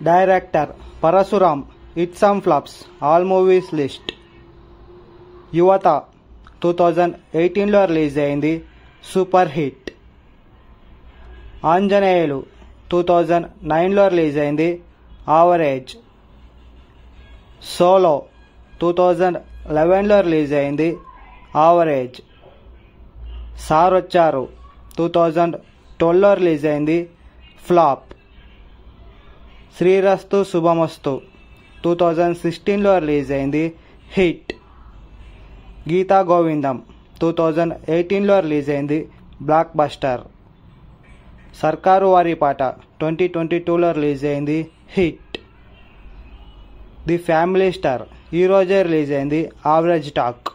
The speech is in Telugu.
Director Parashuram. Hit some flops. All movies list. Yuvatha 2018లో రిలీజ్ అయింది. Super hit. ఆంజనేయులు 2009లో రిలీజ్ అయింది. యావరేజ్. సోలో 2011లో రిలీజ్ అయింది. యావరేజ్. సారొచ్చారు 2012లో రిలీజ్ అయింది. ఫ్లాప్. శ్రీరస్తు శుభమస్తు 2016లో రిలీజ్ అయింది. హిట్. గీతా గోవిందం 2018లో రిలీజ్ అయింది. Blockbuster. సర్కారు వారి పాట 2022లో రిలీజ్ అయింది. హిట్. ది ఫ్యామిలీ స్టార్ ఈరోజే రిలీజ్ అయింది. Average talk.